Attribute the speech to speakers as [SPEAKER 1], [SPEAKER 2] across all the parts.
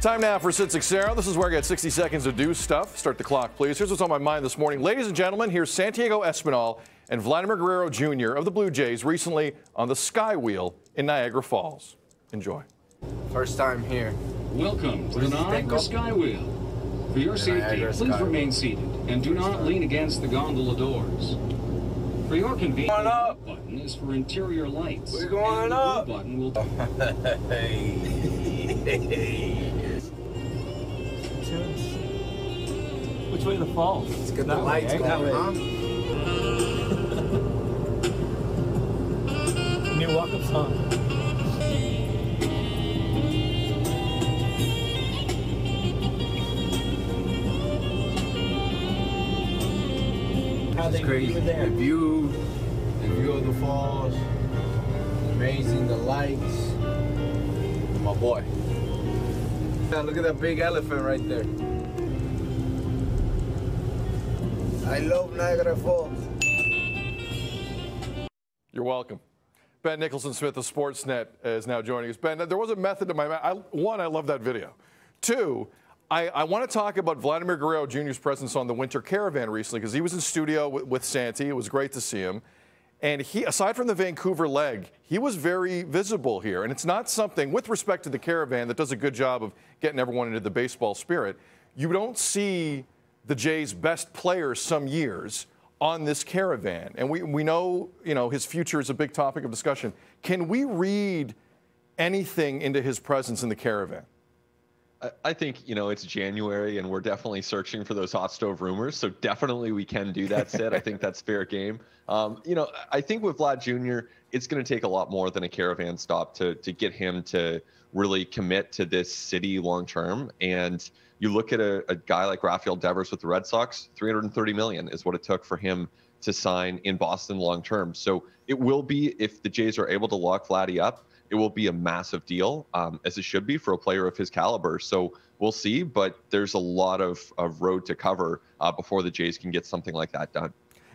[SPEAKER 1] Time now for Sid Sixero. This is where I get 60 seconds to do stuff. Start the clock, please. Here's what's on my mind this morning. Ladies and gentlemen, here's Santiago Espinal and Vladimir Guerrero Jr. of the Blue Jays recently on the Sky Wheel in Niagara Falls. Enjoy.
[SPEAKER 2] First time here.
[SPEAKER 3] Welcome to the Niagara Sky Wheel. For your safety, please remain seated and do not lean against the gondola doors. For your convenience, the up button is for interior lights.
[SPEAKER 2] We're going up.
[SPEAKER 3] The button will.
[SPEAKER 4] Which way the falls?
[SPEAKER 2] Let's get the lights going, huh?
[SPEAKER 4] New walk-up song.
[SPEAKER 2] It's crazy. The view of the falls, amazing. The lights. My boy. Now look at that big elephant right there. I love Niagara Falls.
[SPEAKER 1] You're welcome. Ben Nicholson-Smith of Sportsnet is now joining us. Ben, there was a method to my one, I love that video. Two, I want to talk about Vladimir Guerrero Jr.'s presence on the Winter Caravan recently because he was in studio with Santi. It was great to see him. And he, aside from the Vancouver leg, he was very visible here. And it's not something, with respect to the Caravan, that does a good job of getting everyone into the baseball spirit. You don't see the Jays' best players some years on this Caravan. And we know, his future is a big topic of discussion. Can we read anything into his presence in the Caravan?
[SPEAKER 5] I think, it's January and we're definitely searching for those hot stove rumors. So definitely we can do that, Sid. I think that's fair game. I think with Vlad Jr., it's going to take a lot more than a Caravan stop to get him to really commit to this city long term. And you look at a guy like Rafael Devers with the Red Sox, $330 million is what it took for him to sign in Boston long term. So it will be, if the Jays are able to lock Vladdy up, it will be a massive deal, as it should be for a player of his caliber. So we'll see, but there's a lot of road to cover before the Jays can get something like that done.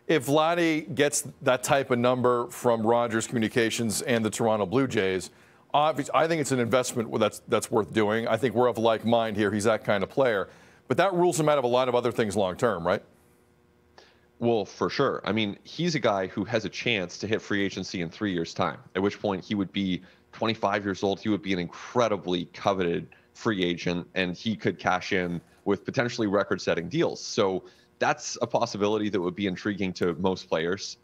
[SPEAKER 1] If Vladdy gets that type of number from Rogers Communications and the Toronto Blue Jays, obviously, I think it's an investment that's worth doing. I think we're of like mind here. He's that kind of player. But that rules him out of a lot of other things long term, right?
[SPEAKER 5] Well, for sure. I mean, he's a guy who has a chance to hit free agency in 3 years' time, at which point he would be 25 years old. He would be an incredibly coveted free agent, and he could cash in with potentially record-setting deals. So that's a possibility that would be intriguing to most players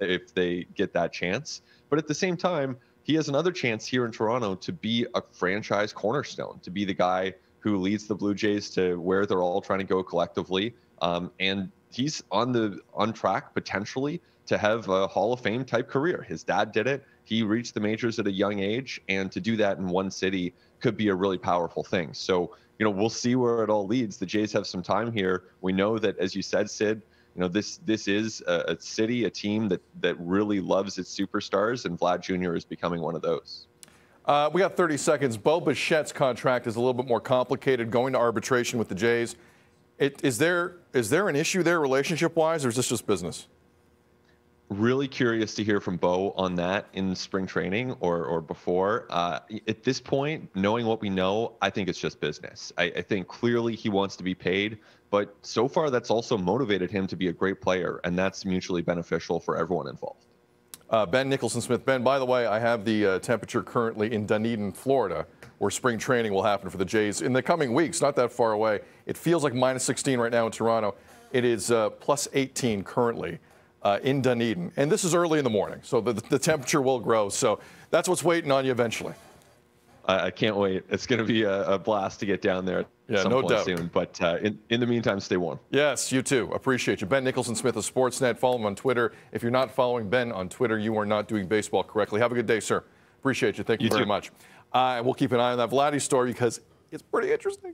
[SPEAKER 5] if they get that chance. But at the same time, he has another chance here in Toronto to be a franchise cornerstone, to be the guy who leads the Blue Jays to where they're all trying to go collectively. And he's on track potentially to have a Hall of Fame type career. His dad did it. He reached the majors at a young age, and to do that in one city could be a really powerful thing. So, we'll see where it all leads. The Jays have some time here. We know that, as you said, Sid, this is a city, a team that really loves its superstars, and Vlad Jr. is becoming one of those.
[SPEAKER 1] We got 30 seconds. Bo Bichette's contract is a little bit more complicated, going to arbitration with the Jays. Is there an issue there relationship-wise, or is this just business?
[SPEAKER 5] Really curious to hear from Bo on that in spring training or before. At this point, knowing what we know, I think it's just business. I think clearly he wants to be paid, but so far that's also motivated him to be a great player, and that's mutually beneficial for everyone involved.
[SPEAKER 1] Ben Nicholson-Smith. Ben, by the way, I have the temperature currently in Dunedin, Florida, where spring training will happen for the Jays in the coming weeks, not that far away. It feels like minus 16 right now in Toronto. It is plus 18 currently. In Dunedin. And this is early in the morning, so the temperature will grow. So that's what's waiting on you eventually.
[SPEAKER 5] I can't wait. It's going to be a blast to get down there at some point soon. But in the meantime, stay warm. Yes,
[SPEAKER 1] you too. Appreciate you. Ben Nicholson-Smith of Sportsnet. Follow him on Twitter. If you're not following Ben on Twitter, you are not doing baseball correctly. Have a good day, sir. Appreciate you. Thank you very much. We'll keep an eye on that Vladdy story because it's pretty interesting.